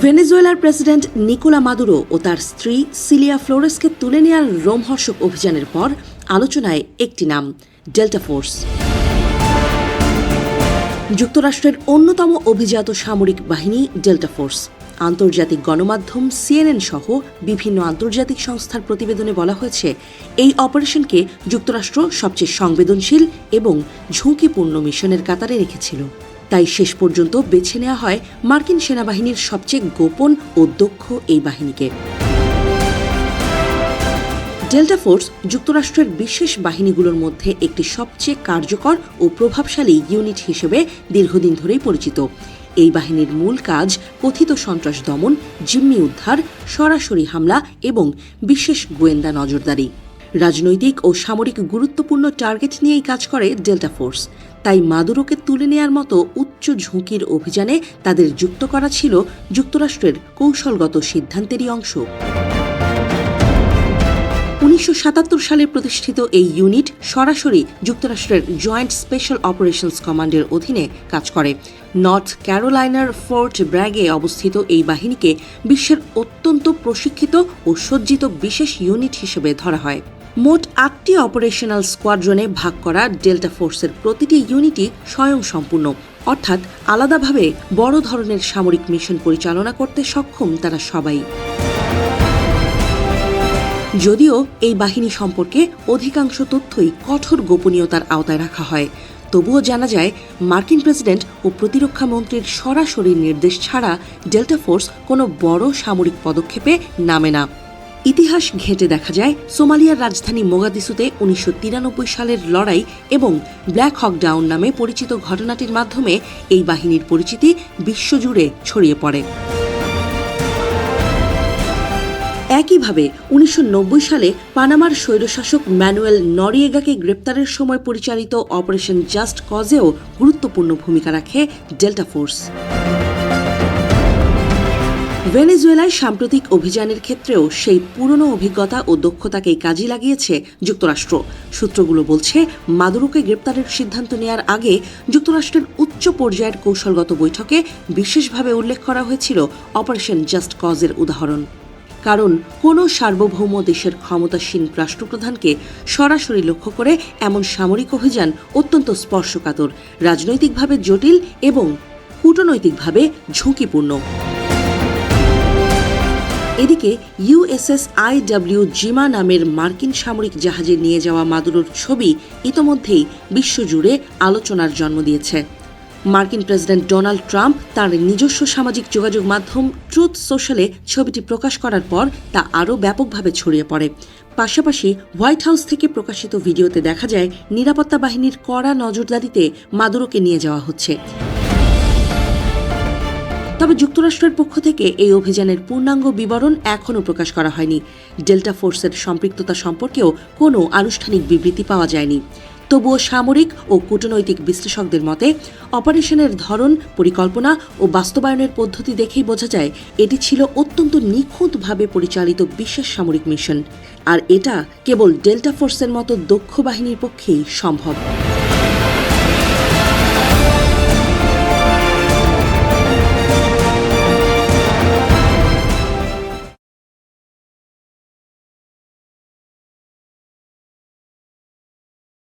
ভেনেজুয়েলার president Nicolas Maduro ও তার স্ত্রী সিলিয়া ফ্লোরেসকে তুলে নেওয়ার রোমহর্ষক অভিযানের পর আলোচনায় একটি নাম, ডেল্টা ফোর্স। যুক্তরাষ্ট্রের অন্যতম অভিজাত সামরিক বাহিনী ডেল্টা ফোর্স। আন্তর্জাতিক গণমাধ্যম সিএনএন সহ বিভিন্ন আন্তর্জাতিক সংস্থার প্রতিবেদনে বলা হয়েছে, এই অপারেশনকে যুক্তরাষ্ট্র সবচেয়ে সংবেদনশীল এবং ঝুঁকিপূর্ণ মিশনের কাতারে রেখেছিল। তাই শেষ পর্যন্ত বেছে নেওয়া হয় মার্কিন সেনাবাহিনীর সবচেয়ে গোপন ও দক্ষ এই বাহিনীকে। ডেল্টা ফোর্স যুক্তরাষ্ট্রের বিশেষ বাহিনীগুলোর মধ্যে একটি সবচেয়ে কার্যকর ও প্রভাবশালী ইউনিট হিসেবে দীর্ঘদিন ধরেই পরিচিত। এই বাহিনীর মূল কাজ কথিত সন্ত্রাস দমন, জিম্মি উদ্ধার, সরাসরি হামলা এবং বিশেষ গোয়েন্দা নজরদারি। রাজনৈতিক ও সামরিক গুরুত্বপূর্ণ টার্গেট নিয়েই কাজ করে ডেল্টা ফোর্স। তাই মাদুরোকে তুলে নেয়ার মতো উচ্চ ঝুঁকির অভিযানে তাদের যুক্ত করা ছিল যুক্তরাষ্ট্রের কৌশলগত সিদ্ধান্তেরই অংশ। 1977 সালে প্রতিষ্ঠিত এই ইউনিট সরাসরি যুক্তরাষ্ট্রের জয়েন্ট স্পেশাল অপারেশনস কমান্ডের অধীনে কাজ করে। নর্থ ক্যারোলাইনার ফোর্ট ব্র্যাগে অবস্থিত এই বাহিনীকে বিশ্বের অত্যন্ত প্রশিক্ষিত ও সজ্জিত বিশেষ ইউনিট হিসেবে ধরা হয়। মোট 8টি অপারেশনাল স্কোয়াড্রনে ভাগ করা ডেল্টা ফোর্সের প্রতিটি ইউনিটই স্বয়ংসম্পূর্ণ, অর্থাৎ আলাদাভাবে বড় ধরনের সামরিক মিশন পরিচালনা করতে সক্ষম তারা সবাই। যদিও এই বাহিনী সম্পর্কে অধিকাংশ তথ্যই কঠোর গোপনীয়তার আওতায় রাখা হয়, তবুও জানা যায় মার্কিন প্রেসিডেন্ট ও প্রতিরক্ষা মন্ত্রীর সরাসরি নির্দেশ ছাড়া ডেল্টা ফোর্স কোনো বড় সামরিক পদক্ষেপে নামে না। ইতিহাস ঘেঁটে দেখা যায়, সোমালিয়ার রাজধানী মোগাদিসুতে 1993 সালের লড়াই এবং ব্ল্যাক হক ডাউন নামে পরিচিত ঘটনাটির মাধ্যমে এই বাহিনীর পরিচিতি বিশ্বজুড়ে ছড়িয়ে পড়ে। একইভাবে 1990 সালে পানামার স্বৈরশাসক ম্যানুয়েল নরিয়েগাকে গ্রেপ্তারের সময় পরিচালিত অপারেশন জাস্ট কজেও গুরুত্বপূর্ণ ভূমিকা রাখে ডেল্টা ফোর্স। ভেনেজুয়েলায় সাম্প্রতিক অভিযানের ক্ষেত্রেও সেই পুরনো অভিজ্ঞতা ও দক্ষতাকেই কাজে লাগিয়েছে যুক্তরাষ্ট্র। সূত্রগুলো বলছে, মাদুরোকে গ্রেপ্তারের সিদ্ধান্ত নেয়ার আগে যুক্তরাষ্ট্রের উচ্চ পর্যায়ের কৌশলগত বৈঠকে বিশেষভাবে উল্লেখ করা হয়েছিল অপারেশন জাস্ট কজের উদাহরণ। কারণ কোনো সার্বভৌম দেশের ক্ষমতাসীন রাষ্ট্রপ্রধানকে সরাসরি লক্ষ্য করে এমন সামরিক অভিযান অত্যন্ত স্পর্শকাতর, রাজনৈতিকভাবে জটিল এবং কূটনৈতিকভাবে ঝুঁকিপূর্ণ। এদিকে ইউএসএস আইডব্লিউ জিমা নামের মার্কিন সামরিক জাহাজে নিয়ে যাওয়া মাদুরোর ছবি ইতোমধ্যেই বিশ্বজুড়ে আলোচনার জন্ম দিয়েছে। মার্কিন প্রেসিডেন্ট ডোনাল্ড ট্রাম্প তাঁর নিজস্ব সামাজিক যোগাযোগ মাধ্যম ট্রুথ সোশ্যালে ছবিটি প্রকাশ করার পর তা আরও ব্যাপকভাবে ছড়িয়ে পড়ে। পাশাপাশি হোয়াইট হাউস থেকে প্রকাশিত ভিডিওতে দেখা যায় নিরাপত্তা বাহিনীর কড়া নজরদারিতে মাদুরোকে নিয়ে যাওয়া হচ্ছে। তবে যুক্তরাষ্ট্রের পক্ষ থেকে এই অভিযানের পূর্ণাঙ্গ বিবরণ এখনও প্রকাশ করা হয়নি। ডেল্টা ফোর্সের সম্পৃক্ততা সম্পর্কেও কোনো আনুষ্ঠানিক বিবৃতি পাওয়া যায়নি। তবুও সামরিক ও কূটনৈতিক বিশ্লেষকদের মতে অপারেশনের ধরন, পরিকল্পনা ও বাস্তবায়নের পদ্ধতি দেখেই বোঝা যায় এটি ছিল অত্যন্ত নিখুঁতভাবে পরিচালিত বিশেষ সামরিক মিশন। আর এটা কেবল ডেল্টা ফোর্সের মতো দক্ষ বাহিনীর পক্ষেই সম্ভব।